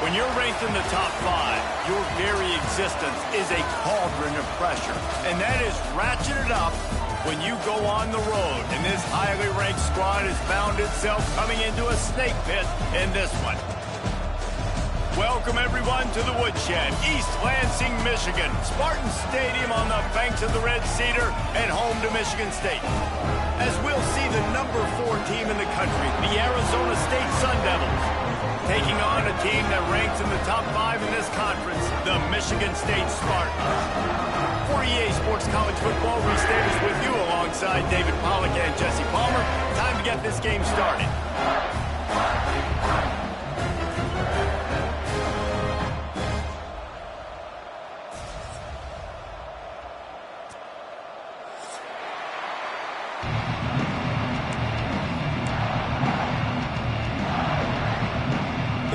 When you're ranked in the top 5, your very existence is a cauldron of pressure. And that is ratcheted up when you go on the road. And this highly ranked squad has found itself coming into a snake pit in this one. Welcome, everyone, to the Woodshed, East Lansing, Michigan. Spartan Stadium on the banks of the Red Cedar and home to Michigan State. As we'll see the number 4 team in the country, the Arizona State Sun Devils, taking on a team that ranks in the top 5 in this conference, the Michigan State Spartans. For EA Sports College Football, Reese Davis with you alongside David Pollack and Jesse Palmer. Time to get this game started.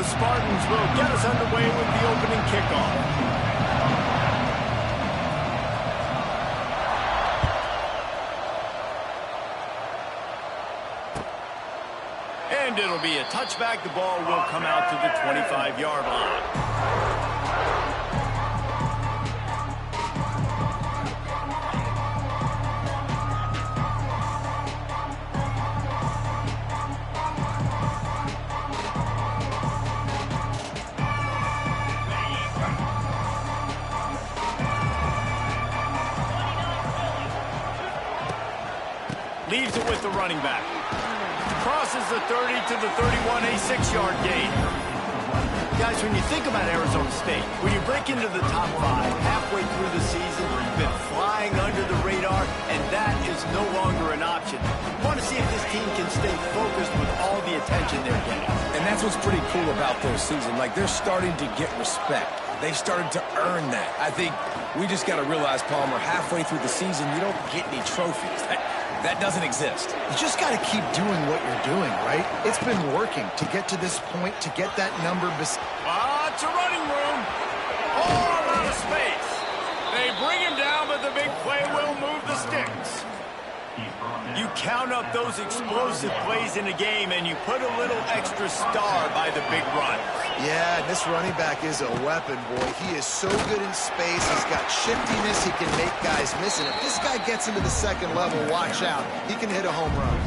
Spartans will get us underway with the opening kickoff. And it'll be a touchback. The ball will come out to the 25-yard line. Leaves it with the running back. Crosses the 30 to the 31, a 6-yard gain. Guys, when you think about Arizona State, when you break into the top 5 halfway through the season, you've been flying under the radar, and that is no longer an option. You want to see if this team can stay focused with all the attention they're getting. And that's what's pretty cool about their season. Like, they're starting to get respect. They've started to earn that. I think we just got to realize, Palmer, halfway through the season, you don't get any trophies. That doesn't exist. You just got to keep doing what you're doing, right? It's been working to get to this point, to get that number. It's a running room. All out of space. They bring him down, but the big play will move the sticks. You count up those explosive plays in a game, and you put a little extra star by the big run. Yeah, this running back is a weapon, boy. He is so good in space. He's got shiftiness. He can make guys miss it. If this guy gets into the second level, watch out. He can hit a home run.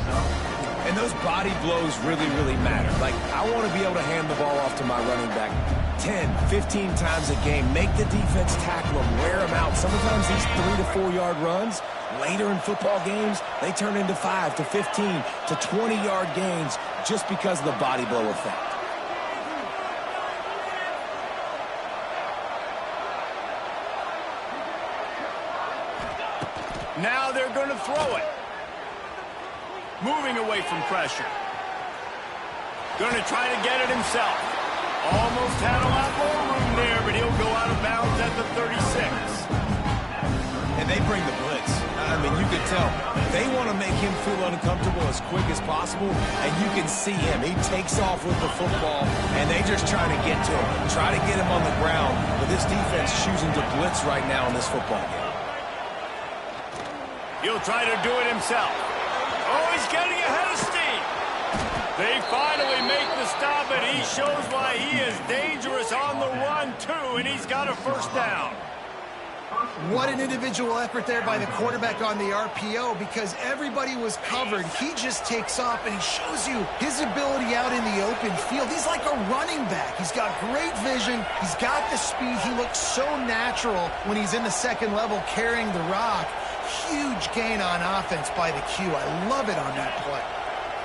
And those body blows really, really matter. Like, I want to be able to hand the ball off to my running back 10, 15 times a game. Make the defense tackle him, wear him out. Sometimes these 3 to 4 yard runs, later in football games, they turn into 5 to 15 to 20-yard gains just because of the body blow effect. Now they're going to throw it. Moving away from pressure. Going to try to get it himself. Almost had a lot more room there, but he'll go out of bounds at the 36. And they bring the blitz. I mean, you can tell. They want to make him feel uncomfortable as quick as possible, and you can see him. He takes off with the football, and they just try to get to him. Try to get him on the ground, but this defense choosing to blitz right now in this football game. He'll try to do it himself. Oh, he's getting ahead of steam. They finally make the stop, and he shows why he is dangerous on the run, too, and he's got a first down. What an individual effort there by the quarterback on the RPO, because everybody was covered. He just takes off, and he shows you his ability out in the open field. He's like a running back. He's got great vision. He's got the speed. He looks so natural when he's in the second level carrying the rock. Huge gain on offense by the Q. I love it on that play.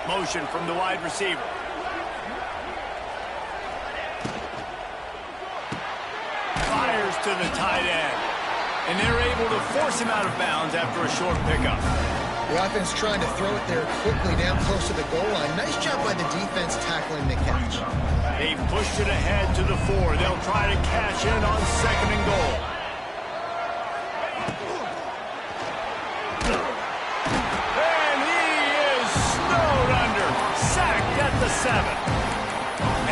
Motion from the wide receiver. Fires to the tight end. And they're able to force him out of bounds after a short pickup. The offense trying to throw it there quickly down close to the goal line. Nice job by the defense tackling the catch. They've pushed it ahead to the 4. They'll try to cash in on 2nd and goal. And he is snowed under. Sacked at the 7.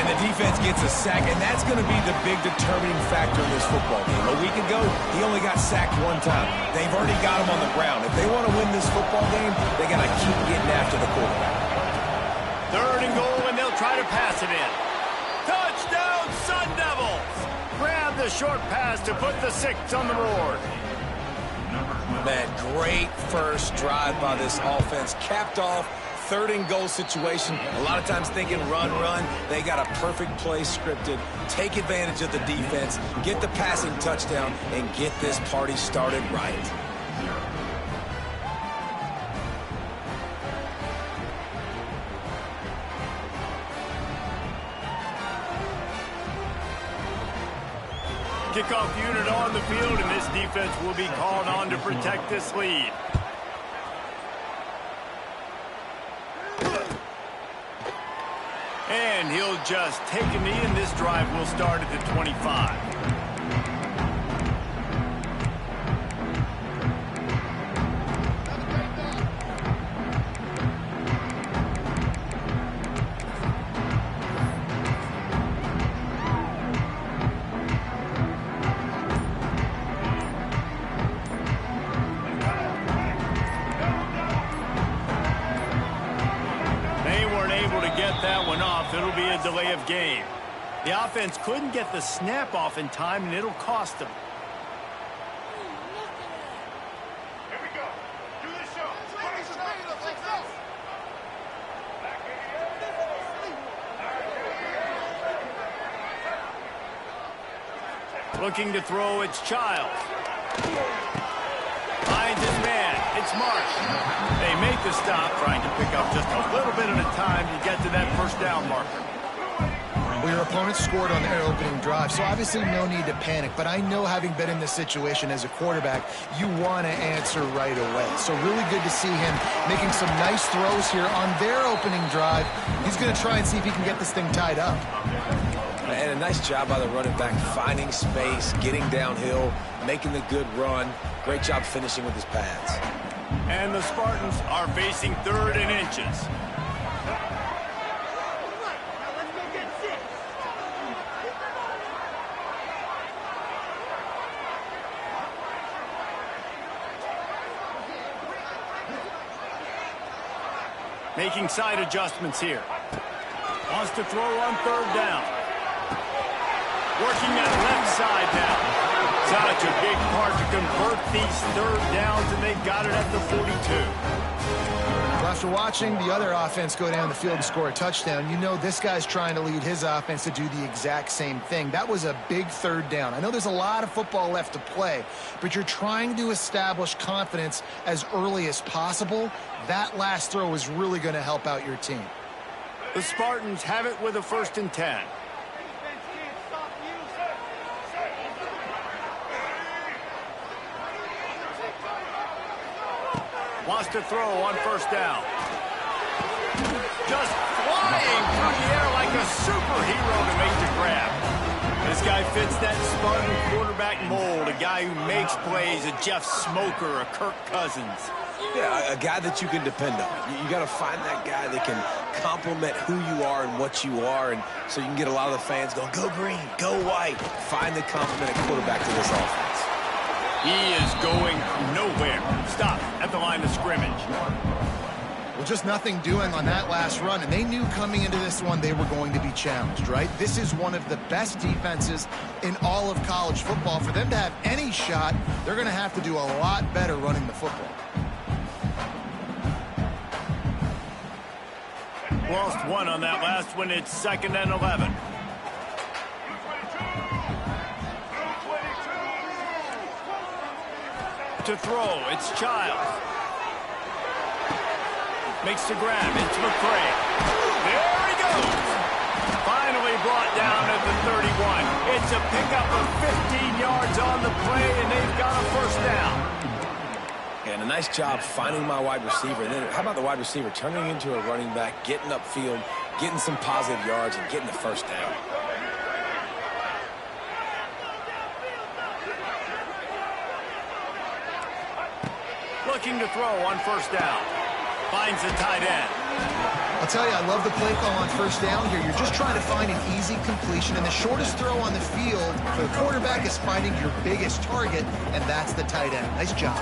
And the defense gets a sack, and that's going to be the big determining factor in this football game. A week ago, he only got sacked 1 time. They've already got him on the ground. If they want to win this football game, they got to keep getting after the quarterback. 3rd and goal, and they'll try to pass it in. Touchdown, Sun Devils! short pass to put the 6 on the board. Man, great first drive by this offense. Capped off, 3rd and goal situation. A lot of times thinking run, run. They got a perfect play scripted. Take advantage of the defense, get the passing touchdown, and get this party started right. Kickoff unit on the field, and this defense will be called on to protect this lead. And he'll just take a knee, and this drive will start at the 25. That one off. It'll be a delay of game. The offense couldn't get the snap off in time, and it'll cost them. Here we go. Do the show. Looking to throw, it's Child. Finds his man. It's Marsh. They make the stop, trying to pick up just a little bit at a time to get to that first down marker. Well, your opponent scored on their opening drive, so obviously no need to panic. But I know, having been in this situation as a quarterback, you want to answer right away. So really good to see him making some nice throws here on their opening drive. He's going to try and see if he can get this thing tied up. And a nice job by the running back, finding space, getting downhill, making the good run. Great job finishing with his pads. And the Spartans are facing 3rd and inches. Making side adjustments here. Wants to throw on 3rd down. Working that left side now. Such a big part to convert these 3rd downs, and they got it at the 42. Well, after watching the other offense go down the field and score a touchdown, you know this guy's trying to lead his offense to do the exact same thing. That was a big 3rd down. I know there's a lot of football left to play, but you're trying to establish confidence as early as possible. That last throw is really going to help out your team. The Spartans have it with a 1st and 10. Wants to throw on 1st down. Just flying through the air like a superhero to make the grab. This guy fits that Spartan quarterback mold, a guy who makes plays, a Jeff Smoker, a Kirk Cousins. Yeah, a guy that you can depend on. You got to find that guy that can complement who you are and what you are, and so you can get a lot of the fans going, go green, go white. Find the complementing quarterback to this offense. He is going nowhere. Stop at the line of scrimmage. Well, just nothing doing on that last run, and they knew coming into this one they were going to be challenged, right? This is one of the best defenses in all of college football. For them to have any shot, they're going to have to do a lot better running the football. Lost one on that last one. It's 2nd and 11. To throw, it's Childs. Makes the grab, it's McCray. There he goes. Finally brought down at the 31. It's a pickup of 15 yards on the play, and they've got a 1st down. And a nice job finding my wide receiver. And then how about the wide receiver turning into a running back, getting upfield, getting some positive yards, and getting the 1st down. Looking to throw on 1st down. Finds the tight end. I'll tell you, I love the play call on 1st down here. You're just trying to find an easy completion, and the shortest throw on the field for the quarterback is finding your biggest target, and that's the tight end. Nice job.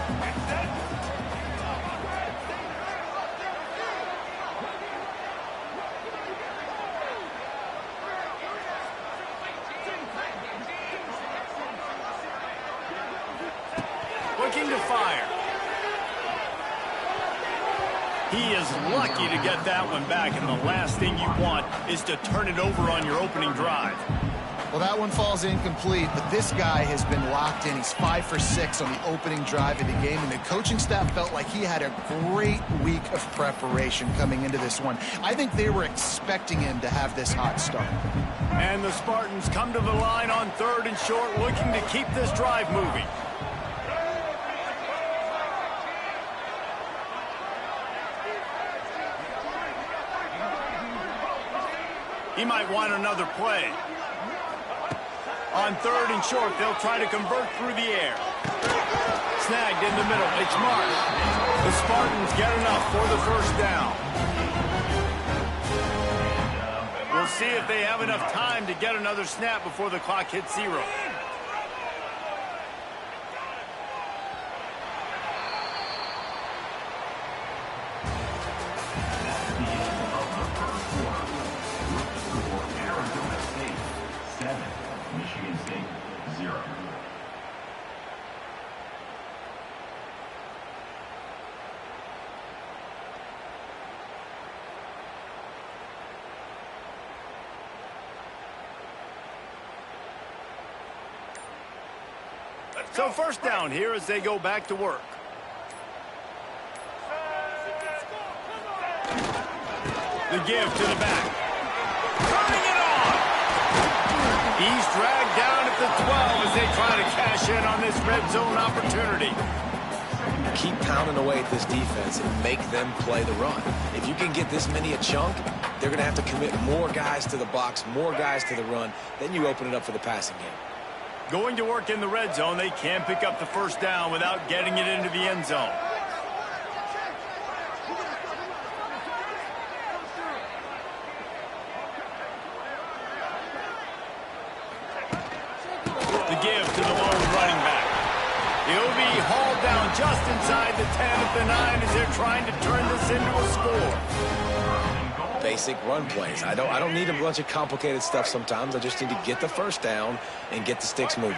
was lucky to get that one back, and the last thing you want is to turn it over on your opening drive. Well, that one falls incomplete, but this guy has been locked in. He's 5 for 6 on the opening drive of the game, and the coaching staff felt like he had a great week of preparation coming into this one. I think they were expecting him to have this hot start. And the Spartans come to the line on 3rd and short, looking to keep this drive moving. He might want another play. On 3rd and short, they'll try to convert through the air. Snagged in the middle. It's Marsh. The Spartans get enough for the first down. We'll see if they have enough time to get another snap before the clock hits 0. So first down here as they go back to work. The give to the back. Turning it on. He's dragged down at the 12 as they try to cash in on this red zone opportunity. Keep pounding away at this defense and make them play the run. If you can get this many a chunk, they're going to have to commit more guys to the box, more guys to the run. Then you open it up for the passing game. Going to work in the red zone, they can't pick up the first down without getting it into the end zone. The give to the lone running back. He'll be hauled down just inside the 10 at the 9 as they're trying to turn this into a score. Basic run plays. I don't need a bunch of complicated stuff sometimes. I just need to get the first down and get the sticks moving.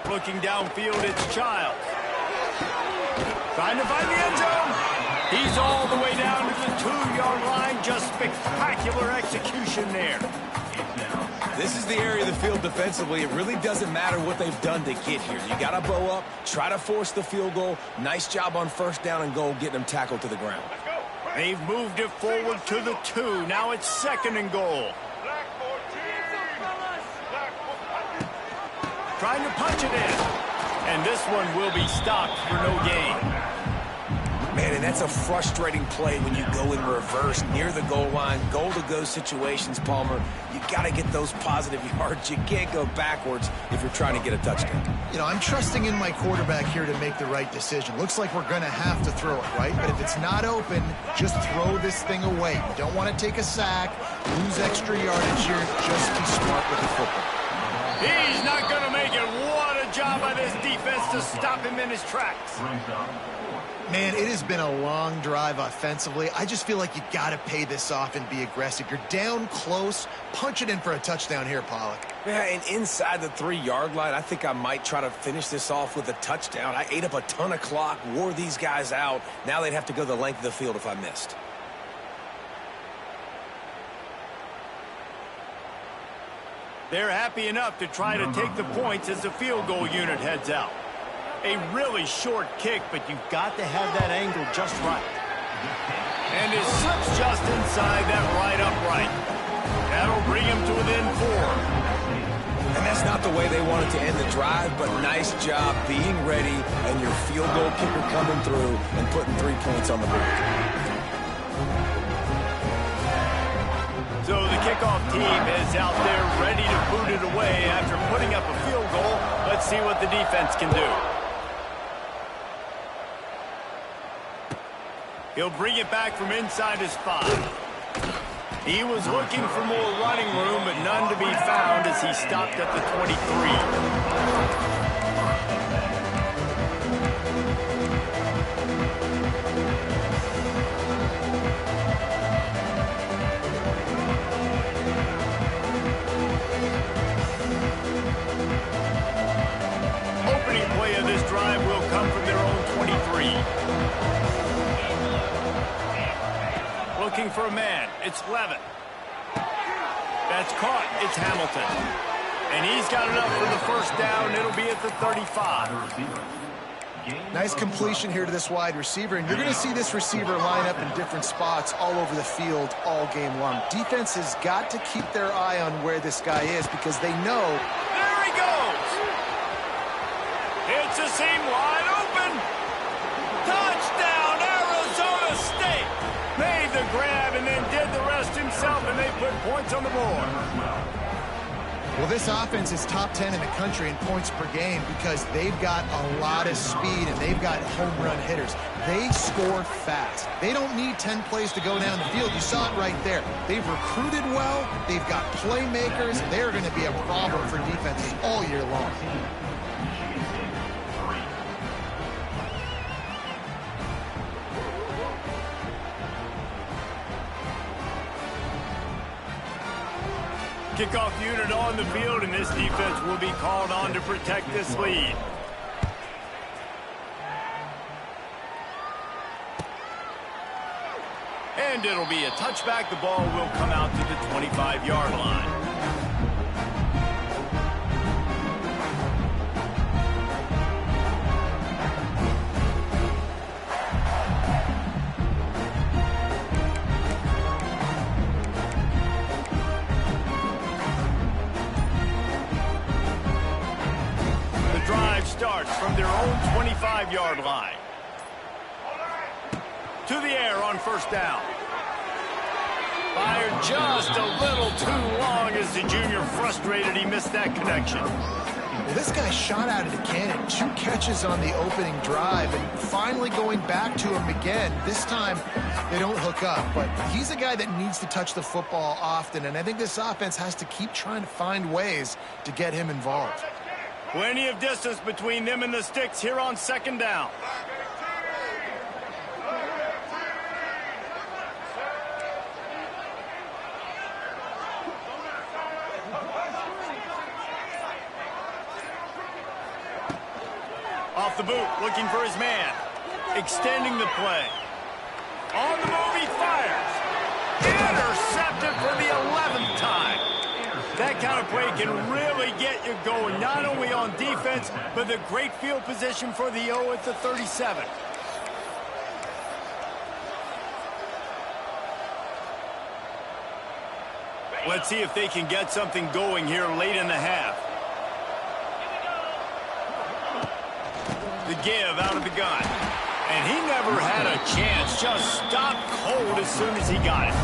Looking downfield, it's Child. Trying to find the end zone. He's all the way down to the 2-yard line. Just spectacular execution there. This is the area of the field defensively. It really doesn't matter what they've done to get here. You got to bow up, try to force the field goal. Nice job on first down and goal, getting them tackled to the ground. They've moved it forward to the 2. Now it's 2nd and goal. Trying to punch it in. And this one will be stopped for no gain. Man, and that's a frustrating play when you go in reverse near the goal line, goal-to-go situations, Palmer. You got to get those positive yards. You can't go backwards if you're trying to get a touchdown. You know, I'm trusting in my quarterback here to make the right decision. Looks like we're going to have to throw it, right? But if it's not open, just throw this thing away. You don't want to take a sack, lose extra yardage here. Just be smart with the football. He's not going to make it. What a job by this defense to stop him in his tracks. Man, it has been a long drive offensively. I just feel like you got to pay this off and be aggressive. You're down close. Punch it in for a touchdown here, Pollock. Yeah, and inside the 3-yard line, I think I might try to finish this off with a touchdown. I ate up a ton of clock, wore these guys out. Now they'd have to go the length of the field if I missed. They're happy enough to try to take the points as the field goal unit heads out. A really short kick, but you've got to have that angle just right. And it slips just inside that right upright. That'll bring him to within 4. And that's not the way they wanted to end the drive, but nice job being ready and your field goal kicker coming through and putting 3 points on the board. So the kickoff team is out there ready to boot it away after putting up a field goal. Let's see what the defense can do. He'll bring it back from inside his 5. He was looking for more running room, but none to be found as he stopped at the 23. Opening play of this drive will come from their looking for a man. It's Levin. That's caught. It's Hamilton. And he's got enough for the first down. It'll be at the 35. Nice completion here to this wide receiver, and you're going to see this receiver line up in different spots all over the field all game long. Defense has got to keep their eye on where this guy is because they know. There he goes! It's a seam wide open! Touchdown, Arizona State! Made the grab and then did the rest himself, and they put points on the board. Well, this offense is top 10 in the country in points per game because they've got a lot of speed and they've got home run hitters. They score fast. They don't need 10 plays to go down the field. You saw it right there. They've recruited well. They've got playmakers. They're going to be a problem for defenses all year long. Kickoff unit on the field, and this defense will be called on to protect this lead. And it'll be a touchback. The ball will come out to the 25-yard line. Starts from their own 25-yard line. To the air on first down. Fired just a little too long as the junior frustrated. He missed that connection. Well, this guy shot out of the cannon. 2 catches on the opening drive, and finally going back to him again. This time, they don't hook up, but he's a guy that needs to touch the football often, and I think this offense has to keep trying to find ways to get him involved. Plenty of distance between them and the sticks here on second down. Off the boot, looking for his man. Extending the play. On the move, he fires. Intercepted for the 11th time. That kind of play can really get you going, not only on defense, but the great field position for the O at the 37. Let's see if they can get something going here late in the half. The give out of the gun. And he never had a chance, just stopped cold as soon as he got it.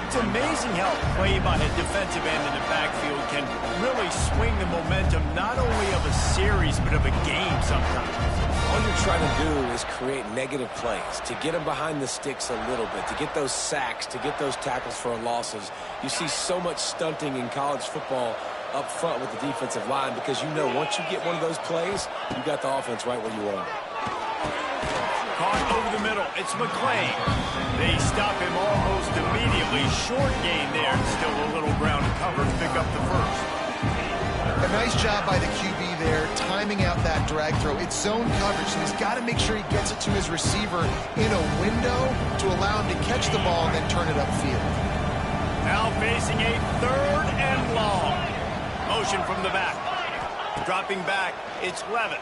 It's amazing how a play by a defensive end in the backfield can really swing the momentum not only of a series but of a game sometimes. All you're trying to do is create negative plays, to get them behind the sticks a little bit, to get those sacks, to get those tackles for losses. You see so much stunting in college football up front with the defensive line because you know once you get one of those plays, you got the offense right where you want it. Caught over the middle. It's McClain. They stop him almost immediately. Short gain there. Still a little ground to cover to pick up the first. A nice job by the QB there, timing out that drag throw. It's zone coverage, so he's got to make sure he gets it to his receiver in a window to allow him to catch the ball and then turn it upfield. Now facing a 3rd and long. Motion from the back. Dropping back, it's Levin.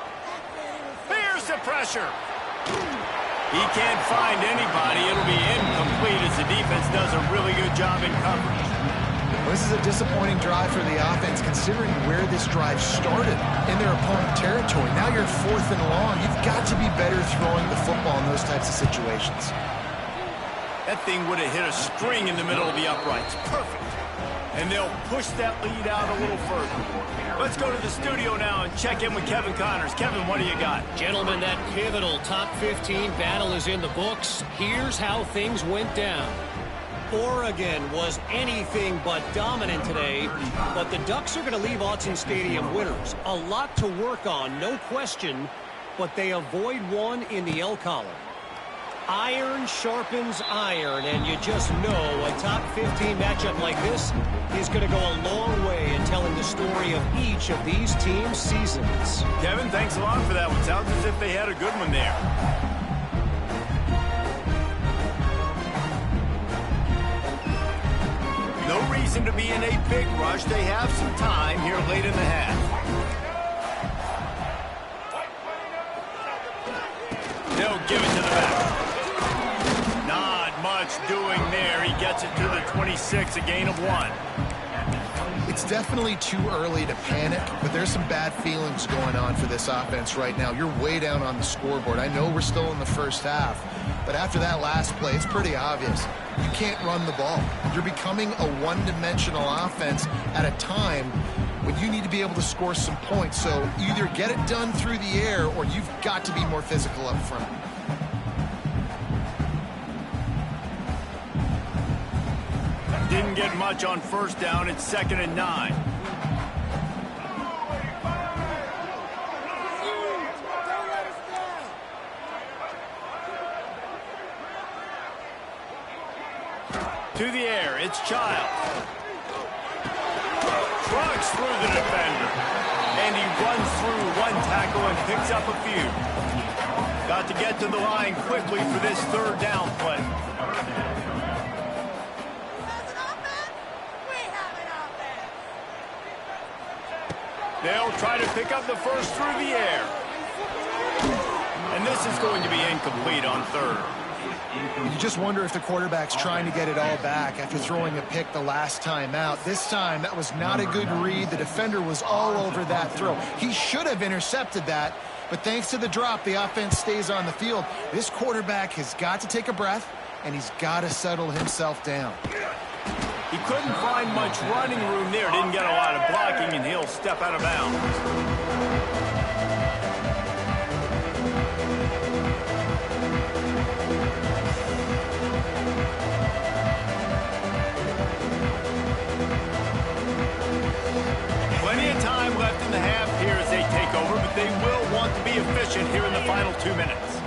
There's the pressure. He can't find anybody. It'll be incomplete as the defense does a really good job in coverage. Well, this is a disappointing drive for the offense considering where this drive started in their opponent territory. Now you're 4th and long. You've got to be better throwing the football in those types of situations. That thing would have hit a string in the middle of the uprights. Perfect. And they'll push that lead out a little further. Let's go to the studio now and check in with Kevin Connors. Kevin, what do you got? Gentlemen, that pivotal top 15 battle is in the books. Here's how things went down. Oregon was anything but dominant today, but the Ducks are going to leave Autzen Stadium winners. A lot to work on, no question, but they avoid one in the L column. Iron sharpens iron, and you just know a top 15 matchup like this is going to go a long way in telling the story of each of these teams' seasons. Kevin, thanks a lot for that one. Sounds as if they had a good one there. reason to be in a big rush. They have some time here late in the half. They'll give it to the back. Not much doing there. He gets it to the 26, a gain of 1. It's definitely too early to panic, but there's some bad feelings going on for this offense right now. You're way down on the scoreboard. I know we're still in the first half, but after that last play, it's pretty obvious. You can't run the ball. You're becoming a one-dimensional offense at a time when you need to be able to score some points. So either get it done through the air or you've got to be more physical up front. Didn't get much on first down. It's 2nd and 9. To the air, it's Child. Trucks through the defender. And he runs through one tackle and picks up a few. Got to get to the line quickly for this 3rd down play. They'll try to pick up the first through the air. And this is going to be incomplete on 3rd. You just wonder if the quarterback's trying to get it all back after throwing a pick the last time out. This time, that was not a good read. The defender was all over that throw. He should have intercepted that, but thanks to the drop, the offense stays on the field. This quarterback has got to take a breath, and he's got to settle himself down. He couldn't find much running room there. Didn't get a lot of blocking, and he'll step out of bounds. Plenty of time left in the half here as they take over, but they will want to be efficient here in the final 2 minutes.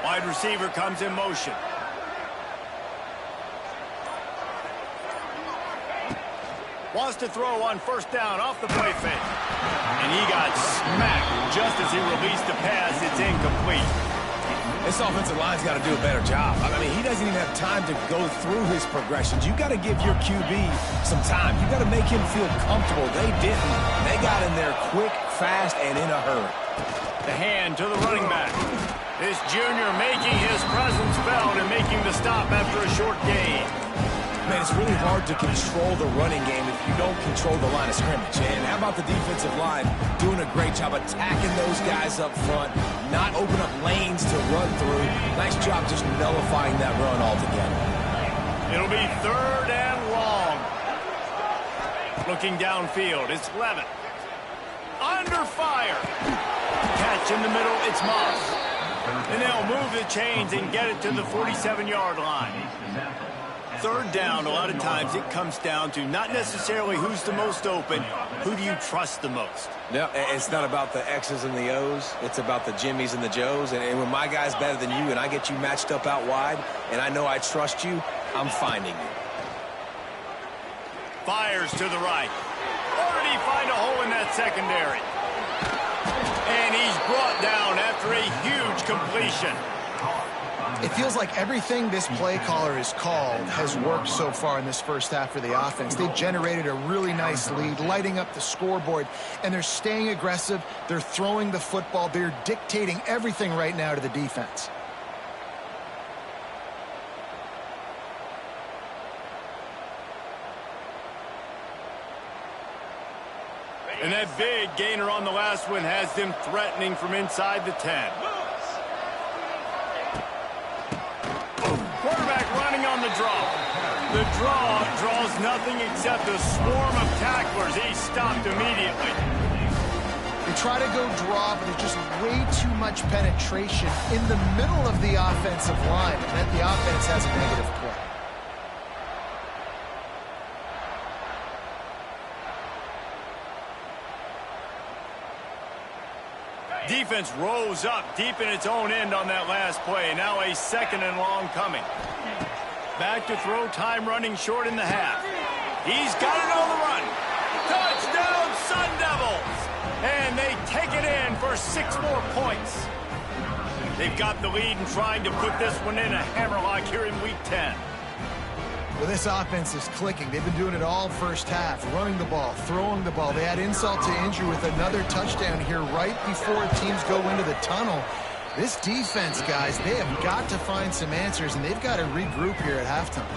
Wide receiver comes in motion. Wants to throw on first down off the play fake. And he got smacked just as he released the pass. It's incomplete. This offensive line's got to do a better job. I mean, he doesn't even have time to go through his progressions. You got to give your QB some time. You got to make him feel comfortable. They didn't. They got in there quick, fast, and in a hurry. The hand to the running back. This junior making his presence felt and making the stop after a short gain. Man, it's really hard to control the running game if you don't control the line of scrimmage. And how about the defensive line doing a great job attacking those guys up front, not open up lanes to run through. Nice job just nullifying that run altogether. It'll be 3rd and long. Looking downfield, it's Levitt. Under fire. Catch in the middle, it's Moss. And they'll move the chains and get it to the 47-yard line. 3rd down, a lot of times it comes down to not necessarily who's the most open, who do you trust the most? Yeah, it's not about the X's and the O's. It's about the Jimmies and the Joes. And when my guy's better than you and I get you matched up out wide and I know I trust you, I'm finding you. Fires to the right. Or did he find a hole in that secondary? And he's brought down after a huge completion. It feels like everything this play caller has called has worked so far in this first half for the offense. They've generated a really nice lead, lighting up the scoreboard, and they're staying aggressive. They're throwing the football. They're dictating everything right now to the defense. And that big gainer on the last one has them threatening from inside the 10. Quarterback running on the draw. The draw draws nothing except a swarm of tacklers. He's stopped immediately. They try to go draw, but there's just way too much penetration in the middle of the offensive line, and that the offense has a negative play. Defense rose up deep in its own end on that last play. Now a 2nd and long coming. Back to throw, time running short in the half. He's got it on the run. Touchdown, Sun Devils! And they take it in for 6 more points. They've got the lead and trying to put this one in a hammerlock here in Week 10. Well, this offense is clicking. They've been doing it all first half, running the ball, throwing the ball. They had insult to injury with another touchdown here right before teams go into the tunnel. This defense, guys, they have got to find some answers, and they've got to regroup here at halftime.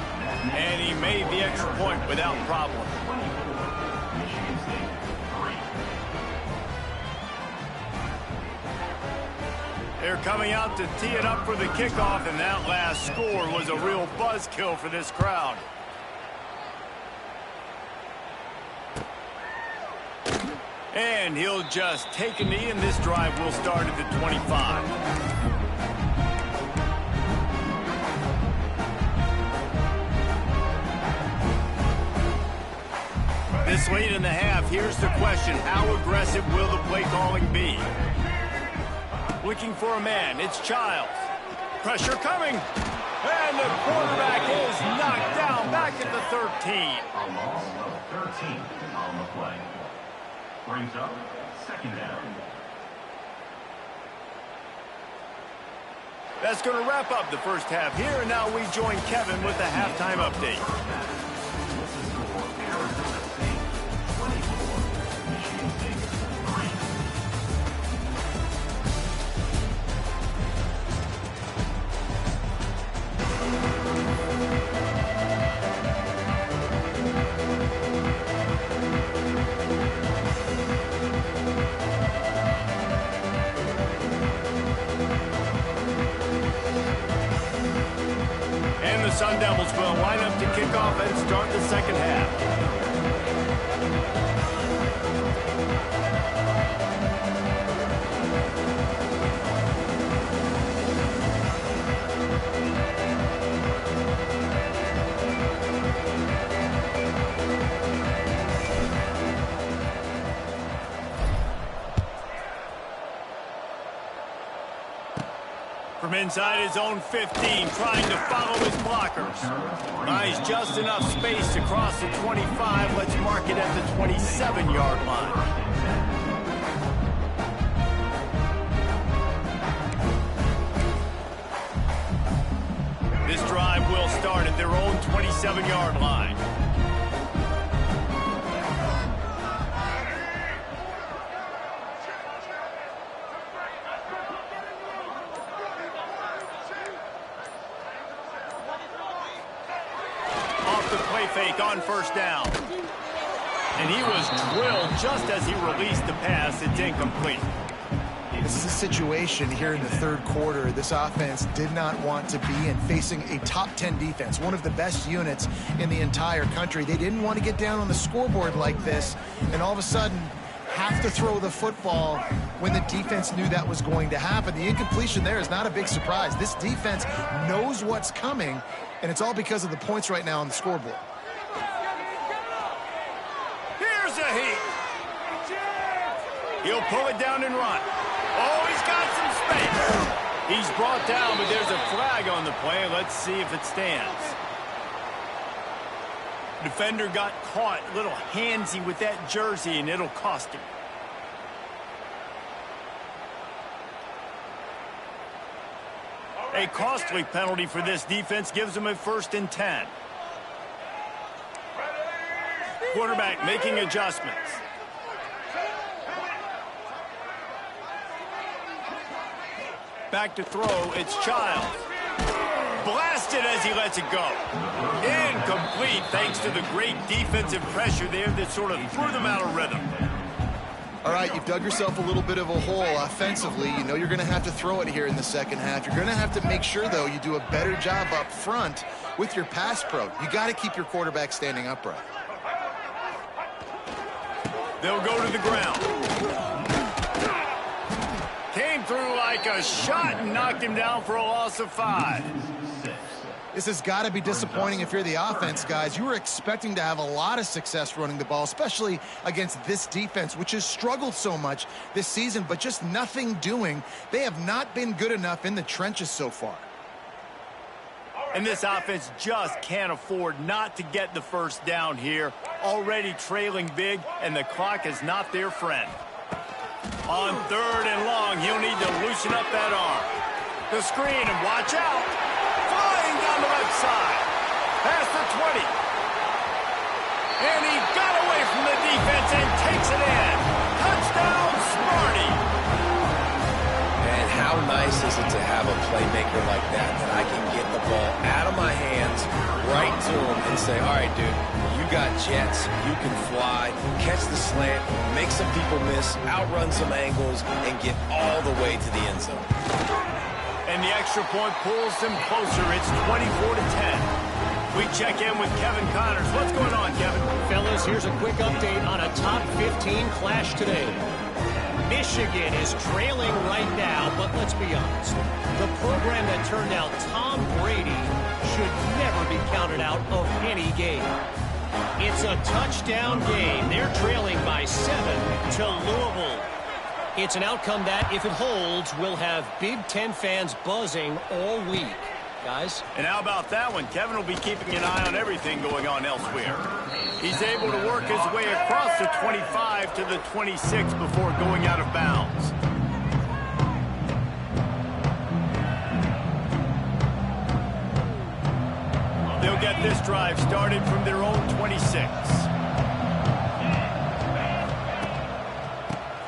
And he made the extra point without problem. They're coming out to tee it up for the kickoff, and that last score was a real buzzkill for this crowd. And he'll just take a knee, and this drive will start at the 25. This late in the half, here's the question. How aggressive will the play calling be? Looking for a man. It's Childs. Pressure coming. And the quarterback is knocked down back at the 13. A loss of 13 on the play. Brings up second down. That's going to wrap up the first half here, and now we join Kevin with the halftime update. Sun Devils will line up to kick off and start the second half. From inside his own 15, trying to follow his blockers. Buys just enough space to cross the 25. Let's mark it at the 27-yard line. This drive will start at their own 27-yard line. Fake on first down. And he was drilled just as he released the pass. It's incomplete. This is a situation here in the third quarter this offense did not want to be in, facing a top 10 defense, one of the best units in the entire country. They didn't want to get down on the scoreboard like this and all of a sudden have to throw the football when the defense knew that was going to happen. The incompletion there is not a big surprise. This defense knows what's coming, and it's all because of the points right now on the scoreboard. Here's a heat. He'll pull it down and run. Oh, he's got some space. He's brought down, but there's a flag on the play. Let's see if it stands. Defender got caught a little handsy with that jersey, and it'll cost him. A costly penalty for this defense gives them a 1st and 10. Quarterback making adjustments. Back to throw, it's Childs. Blasted as he lets it go. Incomplete thanks to the great defensive pressure there that sort of threw them out of rhythm. All right, you've dug yourself a little bit of a hole offensively. You know you're going to have to throw it here in the second half. You're going to have to make sure, though, you do a better job up front with your pass pro. You got to keep your quarterback standing upright. They'll go to the ground. Came through like a shot and knocked him down for a loss of 5. This has got to be disappointing if you're the offense, guys. You were expecting to have a lot of success running the ball, especially against this defense, which has struggled so much this season, but just nothing doing. They have not been good enough in the trenches so far. And this offense just can't afford not to get the first down here. Already trailing big, and the clock is not their friend. On 3rd and long, he'll need to loosen up that arm. The screen, and watch out. Flying down the left side. Past the 20. And he got away from the defense and takes it in. Touchdown, Smarty. And how nice is it to have a playmaker like that I can get the ball out of my hands, right to him, and say, all right, dude, you got jets, you can fly, catch the slant, make some people miss, outrun some angles, and get all the way to the end zone. And the extra point pulls them closer. It's 24-10. We check in with Kevin Connors. What's going on, Kevin? Fellas, here's a quick update on a top 15 clash today. Michigan is trailing right now, but let's be honest. The program that turned out Tom Brady should never be counted out of any game. It's a touchdown game. They're trailing by 7 to Louisville. It's an outcome that, if it holds, will have Big Ten fans buzzing all week. Guys? And how about that one? Kevin will be keeping an eye on everything going on elsewhere. He's able to work his way across the 25 to the 26 before going out of bounds. They'll get this drive started from their own 26.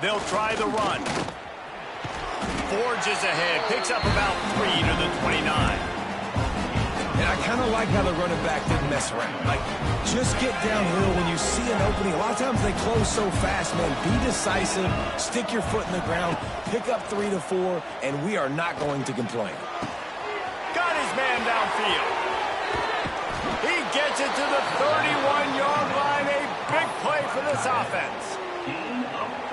They'll try the run. Forges ahead, picks up about 3 to the 29. And I kind of like how the running back didn't mess around. Like, just get downhill when you see an opening. A lot of times they close so fast, man. Be decisive, stick your foot in the ground, pick up 3 to 4, and we are not going to complain. Got his man downfield. He gets it to the 31-yard line. A big play for this offense.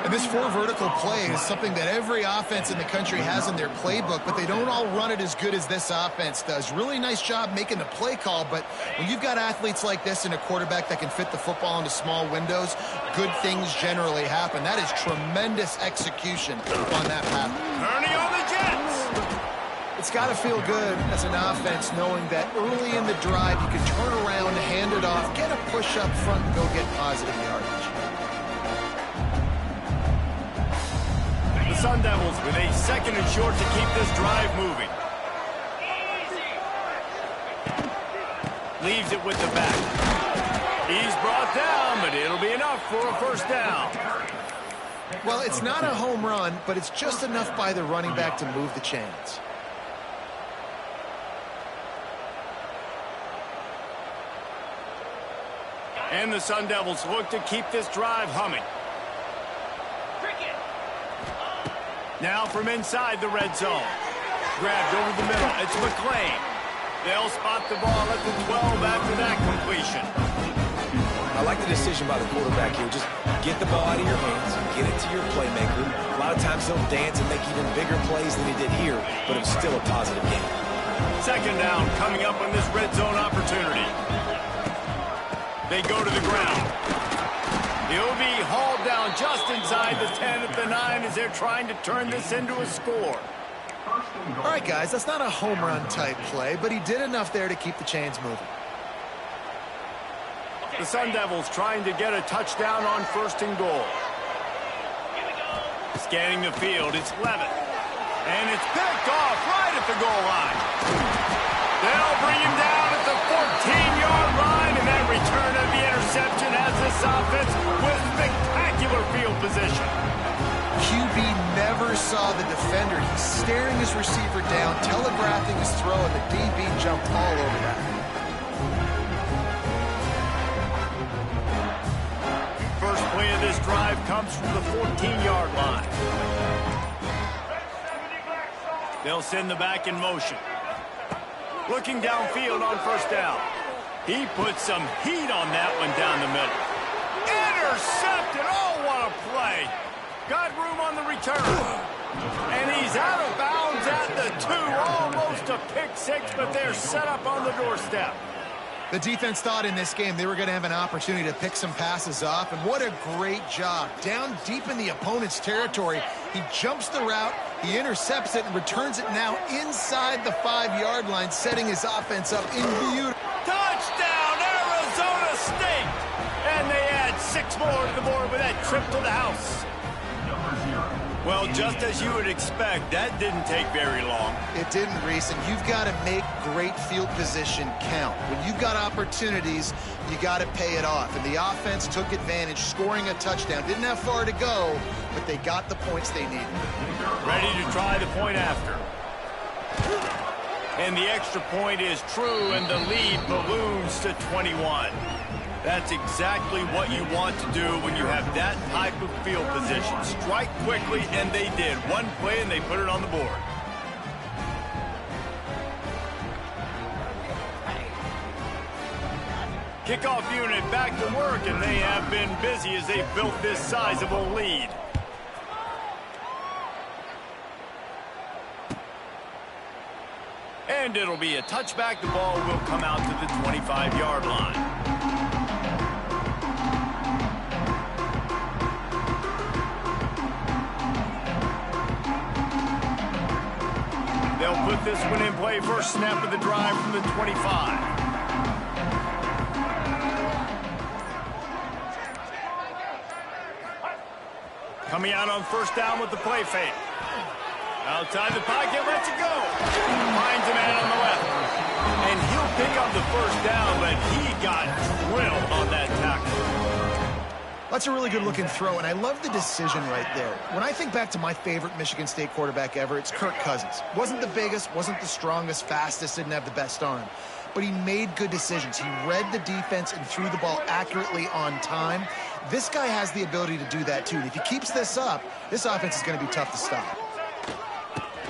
And this 4 vertical play is something that every offense in the country has in their playbook, but they don't all run it as good as this offense does. Really nice job making the play call, but when you've got athletes like this and a quarterback that can fit the football into small windows, good things generally happen. That is tremendous execution on that pass. Ernie on the Jets. It's got to feel good as an offense knowing that early in the drive you can turn around, hand it off, get a push up front, and go get positive yardage. The Sun Devils with a 2nd and short to keep this drive moving. Leaves it with the back. He's brought down, but it'll be enough for a first down. Well, it's not a home run, but it's just enough by the running back to move the chains. And the Sun Devils look to keep this drive humming. Now from inside the red zone. Grabbed over the middle. It's McClain. They'll spot the ball at the 12 after that completion. I like the decision by the quarterback here. Just get the ball out of your hands, get it to your playmaker. A lot of times he'll dance and make even bigger plays than he did here, but it's still a positive game. 2nd down coming up on this red zone opportunity. They go to the ground. He'll be hauled down just inside the 10 at the 9 as they're trying to turn this into a score. All right, guys, that's not a home run type play, but he did enough there to keep the chains moving. The Sun Devils trying to get a touchdown on 1st and goal. Scanning the field, it's Levitt. And it's picked off right at the goal line. They'll bring him down at the 14-yard line, and that return of the interception has this offense with spectacular field position. QB never saw the defender. He's staring his receiver down, telegraphing his throw, and the DB jumped all over that. First play of this drive comes from the 14-yard line. They'll send the back in motion. Looking downfield on 1st down. He puts some heat on that one down the middle. Intercepted! Oh, what a play! Got room on the return. And he's out of bounds at the 2. Almost a pick 6, but they're set up on the doorstep. The defense thought in this game they were going to have an opportunity to pick some passes off, and what a great job. Down deep in the opponent's territory, he jumps the route, he intercepts it, and returns it now inside the 5-yard line, setting his offense up in beautiful. Touchdown, Arizona State! And they add 6 more to the board with that trip to the house. Well, just as you would expect, that didn't take very long. It didn't, Reese, and you've got to make great field position count. When you've got opportunities, you got to pay it off. And the offense took advantage, scoring a touchdown. Didn't have far to go, but they got the points they needed. Ready to try the point after. And the extra point is true, and the lead balloons to 21. That's exactly what you want to do when you have that type of field position. Strike quickly, and they did. One play, and they put it on the board. Kickoff unit back to work, and they have been busy as they built this sizable lead. And it'll be a touchback. The ball will come out to the 25-yard line. They'll put this one in play. First snap of the drive from the 25. Coming out on first down with the play fake. Outside the pocket, lets it go. Finds a man on the left. And he'll pick up the first down, but he got drilled on that tackle. That's a really good-looking throw, and I love the decision right there. When I think back to my favorite Michigan State quarterback ever, it's Kirk Cousins. Wasn't the biggest, wasn't the strongest, fastest, didn't have the best arm. But he made good decisions. He read the defense and threw the ball accurately on time. This guy has the ability to do that, too. And if he keeps this up, this offense is going to be tough to stop.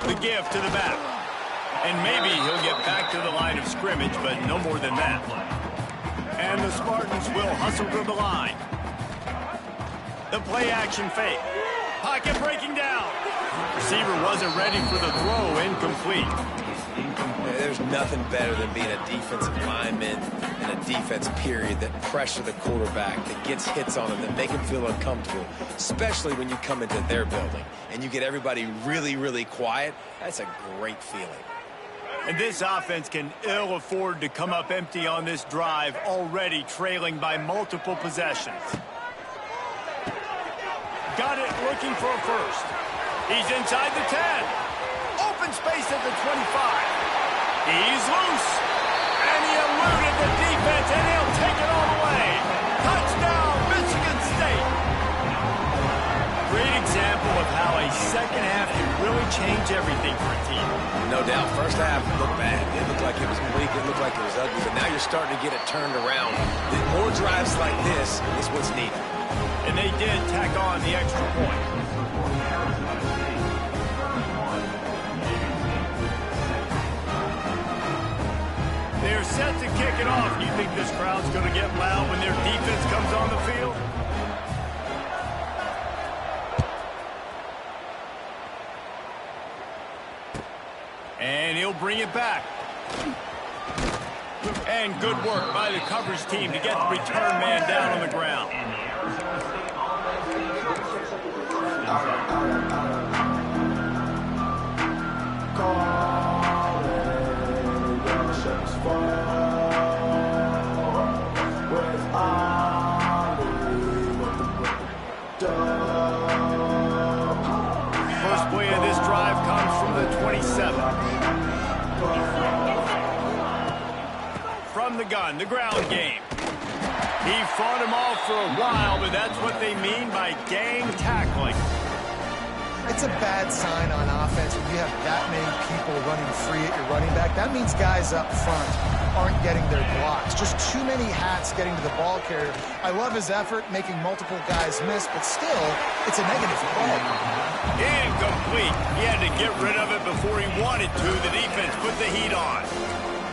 The give to the back. And maybe he'll get back to the line of scrimmage, but no more than that. And the Spartans will hustle to the line. The play action fake. Pocket breaking down. Receiver wasn't ready for the throw. Incomplete. There's nothing better than being a defensive lineman and a defense period that pressure the quarterback, that gets hits on him, that make him feel uncomfortable, especially when you come into their building and you get everybody really, really quiet. That's a great feeling. And this offense can ill afford to come up empty on this drive, already trailing by multiple possessions. Got it, looking for a first. He's inside the 10. Open space at the 25. He's loose. And he eluded the defense, and he'll take it all the way. Touchdown, Michigan State. Great example of how a second half can really change everything for a team. No doubt. First half looked bad. It looked like it was bleak. It looked like it was ugly. But now you're starting to get it turned around. More drives like this is what's needed. And they did tack on the extra point. They're set to kick it off. You think this crowd's going to get loud when their defense comes on the field? And he'll bring it back. And good work by the coverage team to get the return man down on the ground. First play of this drive comes from the 27. From the gun, the ground game. He fought him off for a while, but that's what they mean by gang tackling. It's a bad sign on offense when you have that many people running free at your running back. That means guys up front aren't getting their blocks. Just too many hats getting to the ball carrier. I love his effort, making multiple guys miss, but still, it's a negative play. Incomplete. He had to get rid of it before he wanted to. The defense put the heat on.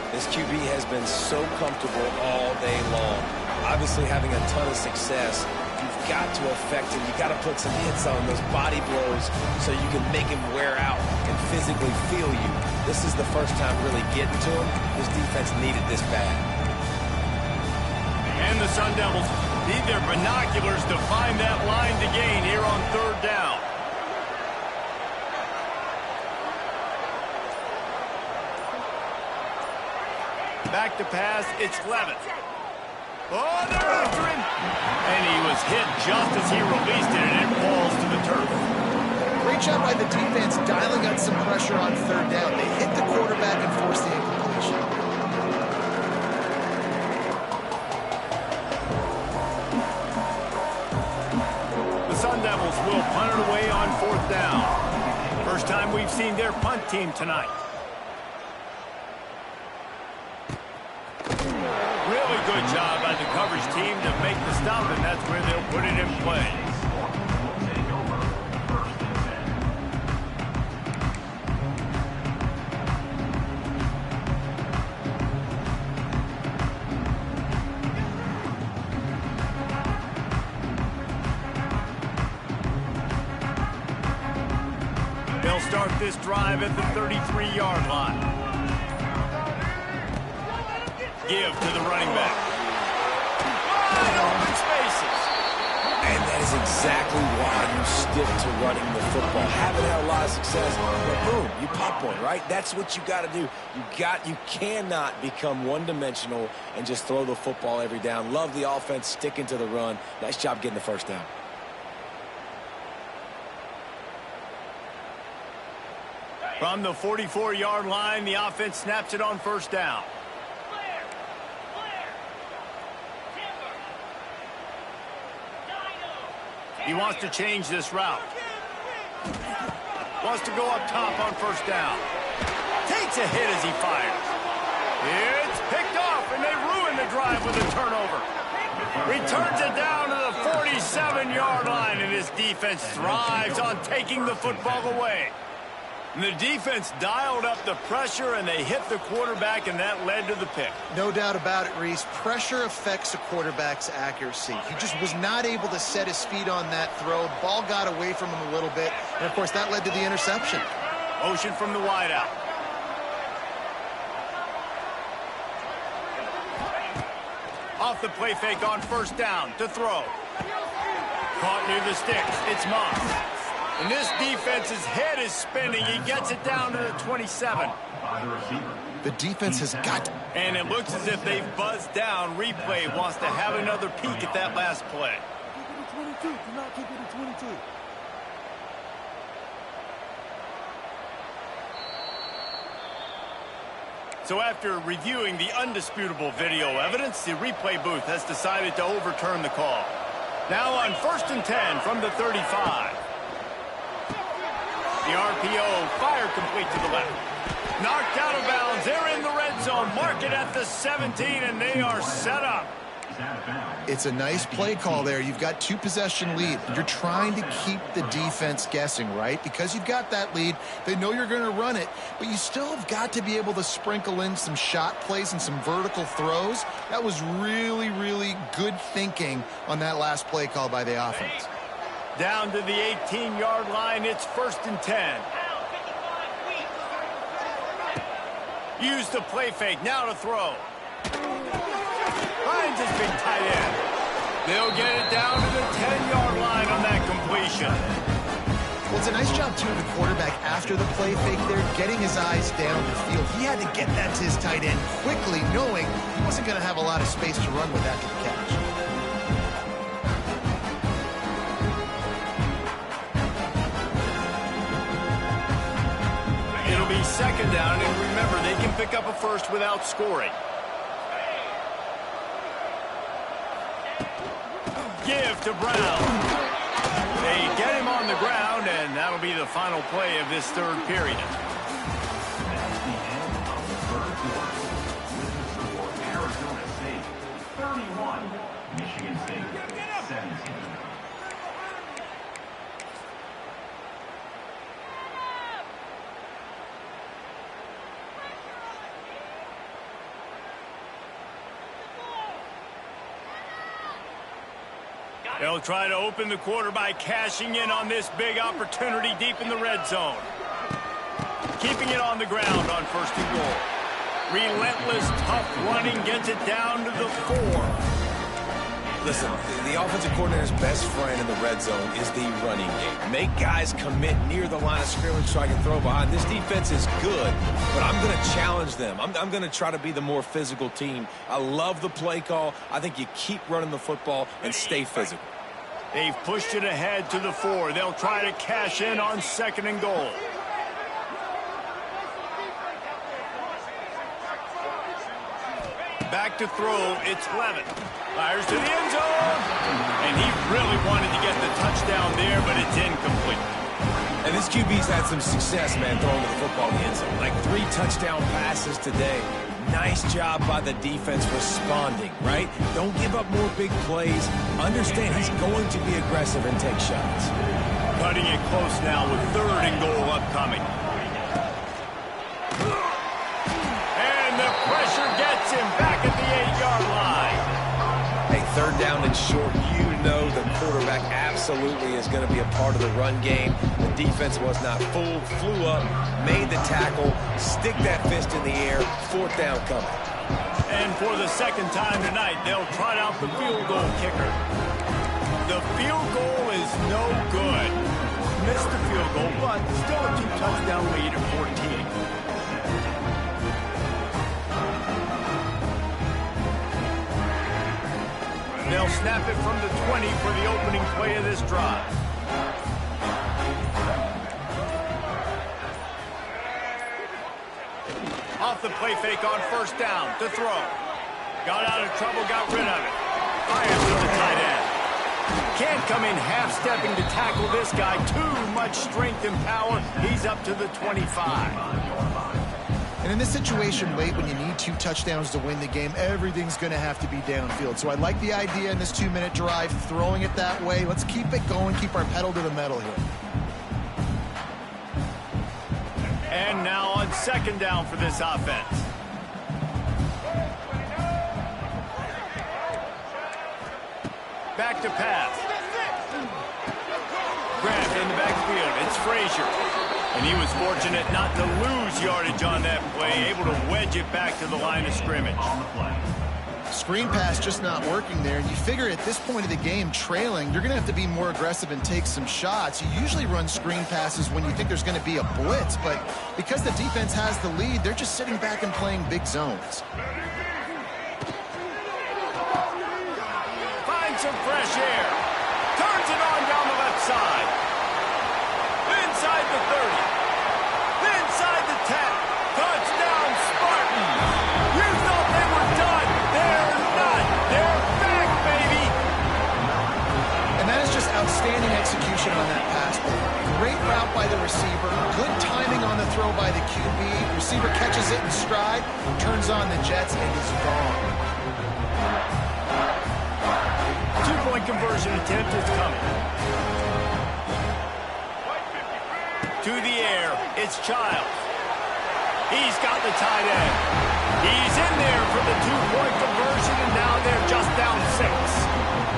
This QB has been so comfortable all day long. Obviously having a ton of success. You've got to affect him. You've got to put some hits on those body blows so you can make him wear out and physically feel you. This is the first time really getting to him. This defense needed this bad. And the Sun Devils need their binoculars to find that line to gain here on third down. Back to pass, it's Levitt. Oh, they're after him. And he was hit just as he released it, and it falls to the turf. Great job by the defense dialing up some pressure on third down. They hit the quarterback and forced the incompletion. The Sun Devils will punt it away on fourth down. First time we've seen their punt team tonight. Really good job by the coverage team to make the stop, and that's where they'll put it in play. They'll start this drive at the 33-yard line. Give to the running back. Wide open spaces. And that is exactly why you stick to running the football. Haven't had a lot of success, but boom, you pop one, right? That's what you got to do. You cannot become one-dimensional and just throw the football every down. Love the offense sticking to the run. Nice job getting the first down. From the 44-yard line, the offense snaps it on first down. He wants to change this route. Wants to go up top on first down. Takes a hit as he fires. It's picked off, and they ruin the drive with a turnover. Returns it down to the 47-yard line, and his defense thrives on taking the football away. And the defense dialed up the pressure, and they hit the quarterback, and that led to the pick. No doubt about it, Reese. Pressure affects a quarterback's accuracy. He just was not able to set his feet on that throw. Ball got away from him a little bit, and, of course, that led to the interception. Motion from the wideout. Off the play fake on first down to throw. Caught near the sticks. It's Moss. And this defense's head is spinning. He gets it down to the 27. The defense has got... And it looks as if they've buzzed down. Replay wants to have another peek at that last play. Do not keep it at 22. So after reviewing the undisputable video evidence, the replay booth has decided to overturn the call. Now on 1st and 10 from the 35. The RPO, fire complete to the left. Knocked out of bounds. They're in the red zone. Mark it at the 17, and they are set up. It's a nice play call there. You've got 2-possession lead. You're trying to keep the defense guessing, right? Because you've got that lead, they know you're going to run it, but you still have got to be able to sprinkle in some shot plays and some vertical throws. That was really, really good thinking on that last play call by the offense. Down to the 18-yard line, it's 1st and 10. Use the play fake, now to throw. Finds his big tight end. They'll get it down to the 10-yard line on that completion. Well, it's a nice job, too, of the quarterback after the play fake there, getting his eyes down the field. He had to get that to his tight end quickly, knowing he wasn't going to have a lot of space to run with after the catch. It'll be 2nd down, and remember, they can pick up a first without scoring. Give to Brown. They get him on the ground, and that'll be the final play of this 3rd period. That's the end of the 3rd quarter. With the score, Arizona State 31, Michigan State 17. They'll try to open the quarter by cashing in on this big opportunity deep in the red zone. Keeping it on the ground on 1st and goal. Relentless, tough running gets it down to the 4. Listen, the offensive coordinator's best friend in the red zone is the running game. Make guys commit near the line of scrimmage so I can throw behind. This defense is good, but I'm going to challenge them. I'm going to try to be the more physical team. I love the play call. I think you keep running the football and stay physical. They've pushed it ahead to the 4. They'll try to cash in on 2nd and goal. Back to throw, it's Levitt. Fires to the end zone. And he really wanted to get the touchdown there, but it's incomplete. And this QB's had some success, man, throwing the football in the end zone. Like 3 touchdown passes today. Nice job by the defense responding, right? Don't give up more big plays. Understand he's going to be aggressive and take shots. Cutting it close now with 3rd and goal upcoming. And the pressure gets him back at the 8-yard line. Hey, 3rd down and short. You know the quarterback absolutely is going to be a part of the run game. The defense was not fooled, flew up, made the tackle, stick that fist in the air, 4th down coming. And for the 2nd time tonight, they'll trot out the field goal kicker. The field goal is no good. Missed the field goal, but still a 2-touchdown lead at 14. They'll snap it from the 20 for the opening play of this drive. Off the play fake on 1st down to throw. Got out of trouble, got rid of it. Fires to the tight end. Can't come in half-stepping to tackle this guy. Too much strength and power. He's up to the 25. And in this situation late, when you need 2 touchdowns to win the game, everything's going to have to be downfield. So I like the idea in this 2-minute drive, throwing it that way. Let's keep it going, keep our pedal to the metal here. And now on 2nd down for this offense. Back to pass. Grabbed in the backfield. It's Frazier. And he was fortunate not to lose yardage on that play, able to wedge it back to the line of scrimmage. Screen pass just not working there. And you figure at this point of the game, trailing, you're going to have to be more aggressive and take some shots. You usually run screen passes when you think there's going to be a blitz, but because the defense has the lead, they're just sitting back and playing big zones. Finds some fresh air. Turns it on down the left side. Inside the 30. Inside the 10. Touchdown, Spartans. You thought they were done. They're not. They're back, baby. And that is just outstanding execution on that pass play. Great route by the receiver. Good timing on the throw by the QB. Receiver catches it in stride, turns on the jets, and is gone. 2-point conversion attempt is coming. To the air, it's Childs. He's got the tight end. He's in there for the 2-point conversion, and now they're just down 6.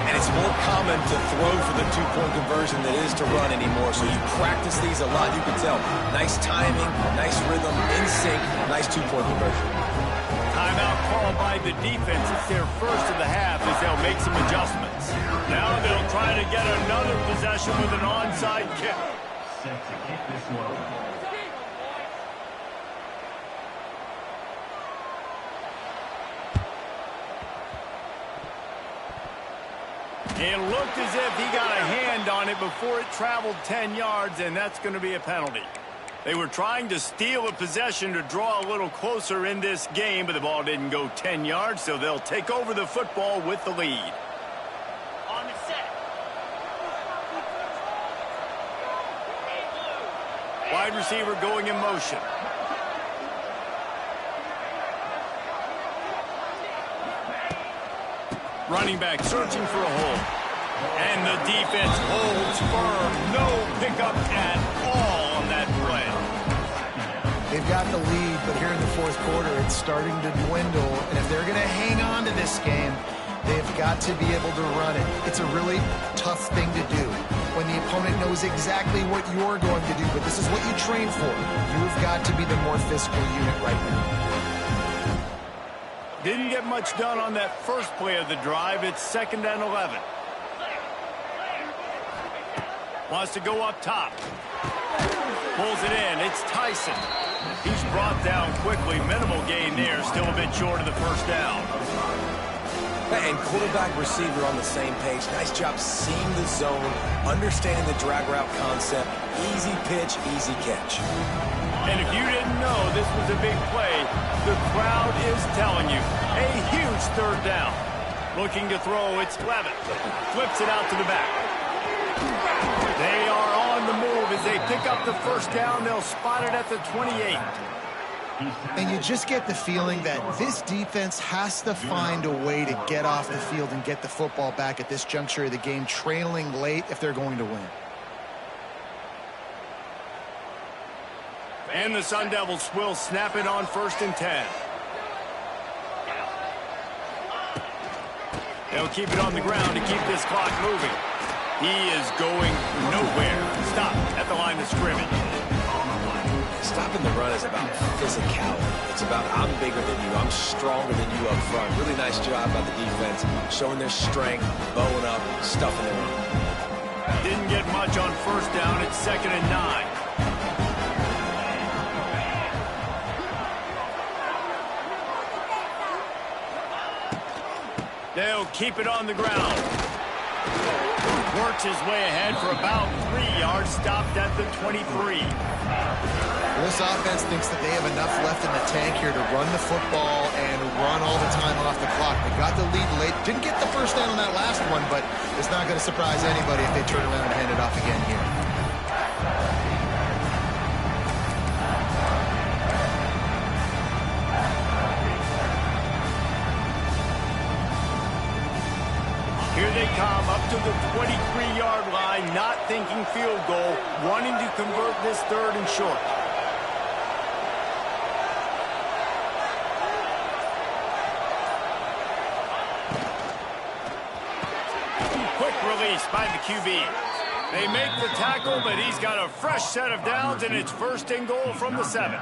And it's more common to throw for the 2-point conversion than it is to run anymore. So you practice these a lot. You can tell. Nice timing, nice rhythm, in sync, nice 2-point conversion. Timeout called by the defense. It's their first of the half as they'll make some adjustments. Now they'll try to get another possession with an onside kick. Set to kick this one. It looked as if he got a hand on it before it traveled 10 yards, and that's going to be a penalty. They were trying to steal a possession to draw a little closer in this game, but the ball didn't go 10 yards, so they'll take over the football with the lead. On the set. Wide receiver going in motion. Running back searching for a hole. And the defense holds firm. No pickup at all on that play. They've got the lead, but here in the 4th quarter, it's starting to dwindle. And if they're going to hang on to this game, they've got to be able to run it. It's a really tough thing to do when the opponent knows exactly what you're going to do, but this is what you train for. You've got to be the more physical unit right now. Didn't get much done on that first play of the drive. It's 2nd and 11. Wants to go up top. Pulls it in. It's Tyson. He's brought down quickly. Minimal gain there. Still a bit short of the 1st down. And quarterback, receiver on the same page. Nice job seeing the zone, understanding the drag route concept. Easy pitch, easy catch. And if you didn't know this was a big play, the crowd is telling you. A huge third down. Looking to throw, it's Levitt. Flips it out to the back. They are on the move as they pick up the first down. They'll spot it at the 28. And you just get the feeling that this defense has to find a way to get off the field and get the football back at this juncture of the game, trailing late if they're going to win. And the Sun Devils will snap it on 1st and 10. They'll keep it on the ground to keep this clock moving. He is going nowhere. Stop at the line of scrimmage. Stopping the run is about physicality. It's about I'm bigger than you, I'm stronger than you up front. Really nice job by the defense, showing their strength, bowing up, stuffing the run. Didn't get much on 1st down. It's 2nd and 9. They'll keep it on the ground. Works his way ahead for about 3 yards, stopped at the 23. This offense thinks that they have enough left in the tank here to run the football and run all the time off the clock. They got the lead late. Didn't get the first down on that last one, but it's not going to surprise anybody if they turn around and hand it off again here. Here they come up to the 23-yard line, not thinking field goal, wanting to convert this 3rd and short. Quick release by the QB. They make the tackle, but he's got a fresh set of downs, and it's 1st and goal from the 7.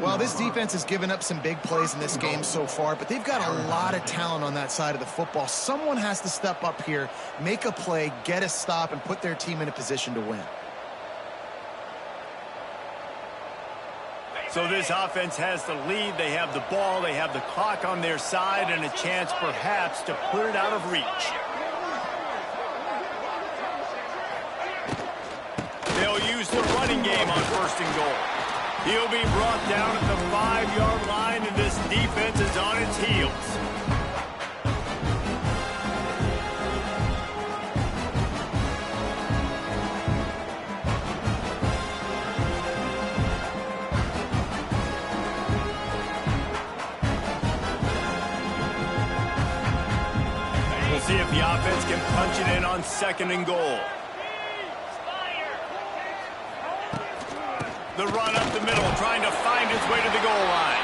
Well, this defense has given up some big plays in this game so far, but they've got a lot of talent on that side of the football. Someone has to step up here, make a play, get a stop, and put their team in a position to win. So this offense has the lead. They have the ball. They have the clock on their side and a chance perhaps to put it out of reach. They'll use the running game on 1st and goal. He'll be brought down at the 5-yard line, and this defense is on its heels. We'll see if the offense can punch it in on 2nd and goal. The run up the middle, trying to find his way to the goal line.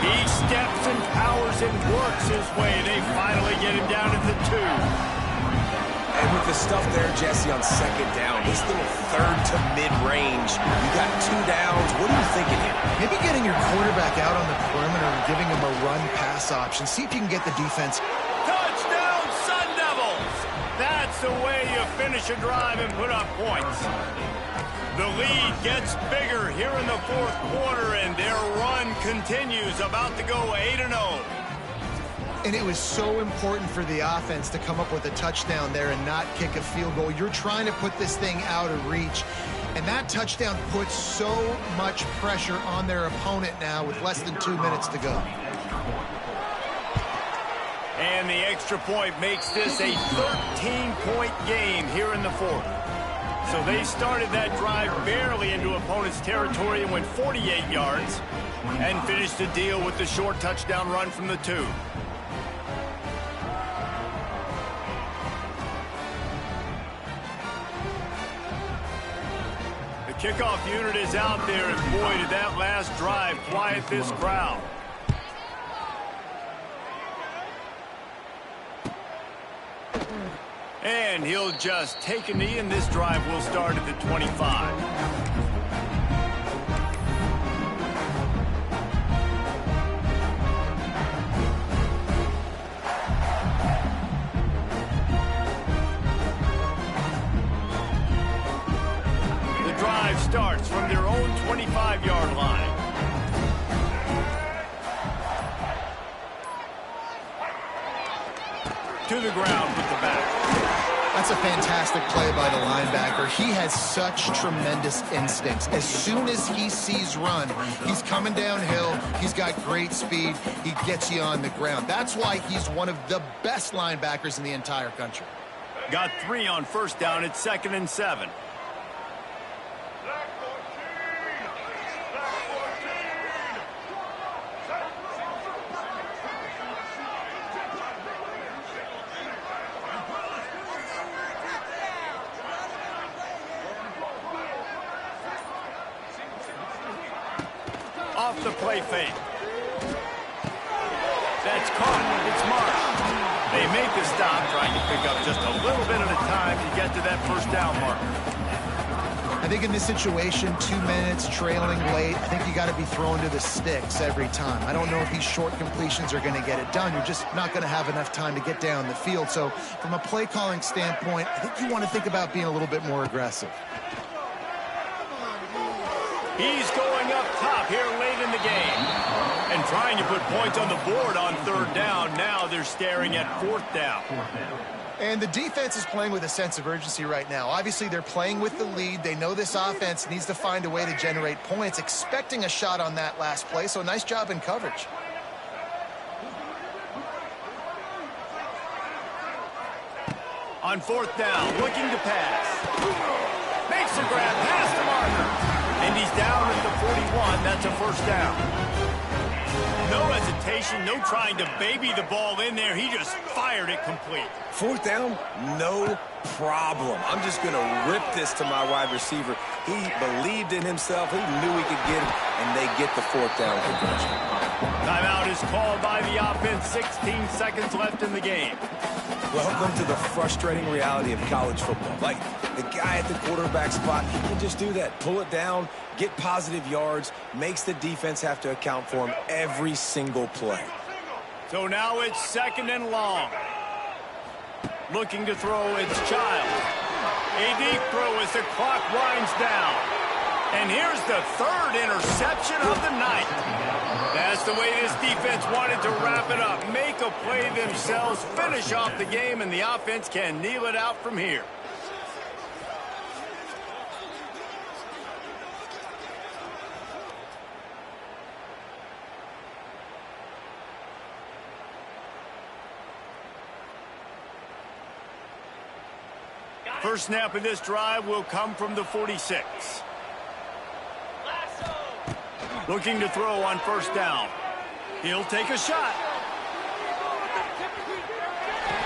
He steps and powers and works his way. They finally get him down at the 2. And with the stuff there, Jesse, on 2nd down, this little 3rd to mid-range, you got 2 downs. What are you thinking here? Maybe getting your quarterback out on the perimeter and giving him a run-pass option. See if you can get the defense. Touchdown, Sun Devils! That's the way you finish a drive and put up points. The lead gets bigger here in the 4th quarter, and their run continues, about to go 8-0. And it was so important for the offense to come up with a touchdown there and not kick a field goal. You're trying to put this thing out of reach, and that touchdown puts so much pressure on their opponent now with less than 2 minutes to go. And the extra point makes this a 13-point game here in the 4th. So they started that drive barely into opponent's territory and went 48 yards and finished the deal with the short touchdown run from the 2. The kickoff unit is out there, and boy, did that last drive quiet this crowd. And he'll just take a knee, and this drive will start at the 25. The drive starts from their own 25-yard line. to the ground with the back. That's a fantastic play by the linebacker. He has such tremendous instincts. As soon as he sees run, he's coming downhill. He's got great speed. He gets you on the ground. That's why he's one of the best linebackers in the entire country. Got 3 on first down. It's 2nd and 7. Off the play fake. That's caught. It's marked. They make the stop, trying to pick up just a little bit at a time to get to that first down marker. I think in this situation, 2 minutes, trailing late, I think you got to be thrown to the sticks every time. I don't know if these short completions are going to get it done. You're just not going to have enough time to get down the field. So from a play calling standpoint, I think you want to think about being a little bit more aggressive. He's going up top here late in the game and trying to put points on the board on 3rd down. Now they're staring at 4th down. And the defense is playing with a sense of urgency right now. Obviously, they're playing with the lead. They know this offense needs to find a way to generate points, expecting a shot on that last play. So nice job in coverage. On 4th down, looking to pass. Makes a grab past the marker. And he's down at the 41. That's a first down. No hesitation, no trying to baby the ball in there. He just fired it complete. 4th down, no problem. I'm just going to rip this to my wide receiver. He believed in himself. He knew he could get it, and they get the 4th down conversion. Timeout is called by the offense. 16 seconds left in the game. Welcome to the frustrating reality of college football. Like, the guy at the quarterback spot, he can just do that. Pull it down, get positive yards, makes the defense have to account for him every single play. So now it's 2nd and long. Looking to throw, it's Child. A deep throw as the clock winds down. And here's the 3rd interception of the night. That's the way this defense wanted to wrap it up. Make a play themselves, finish off the game, and the offense can kneel it out from here. First snap of this drive will come from the 46. Looking to throw on 1st down. He'll take a shot.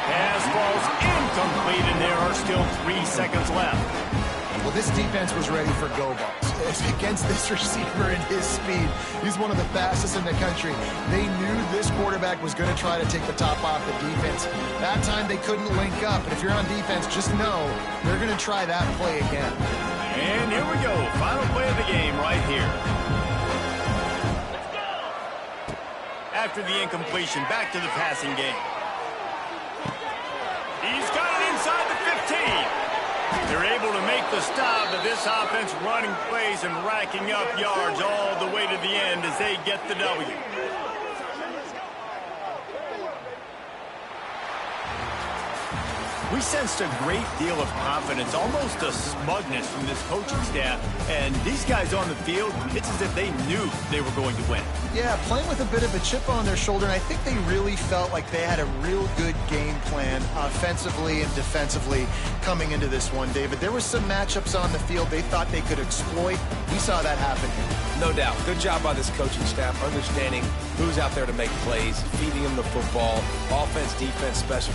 Pass falls incomplete, and there are still 3 seconds left. Well, this defense was ready for go balls. Against this receiver and his speed, he's one of the fastest in the country. They knew this quarterback was going to try to take the top off the defense. That time they couldn't link up. And if you're on defense, just know they're going to try that play again. And here we go. Final play of the game right here. After the incompletion, back to the passing game. He's got it inside the 15. They're able to make the stop, but this offense running plays and racking up yards all the way to the end as they get the W. We sensed a great deal of confidence, almost a smugness from this coaching staff. And these guys on the field, it's as if they knew they were going to win. Yeah, playing with a bit of a chip on their shoulder, and I think they really felt like they had a real good game plan offensively and defensively coming into this one, David. There were some matchups on the field they thought they could exploit. We saw that happen here. No doubt. Good job by this coaching staff, understanding who's out there to make plays, feeding them the football, offense, defense, special teams.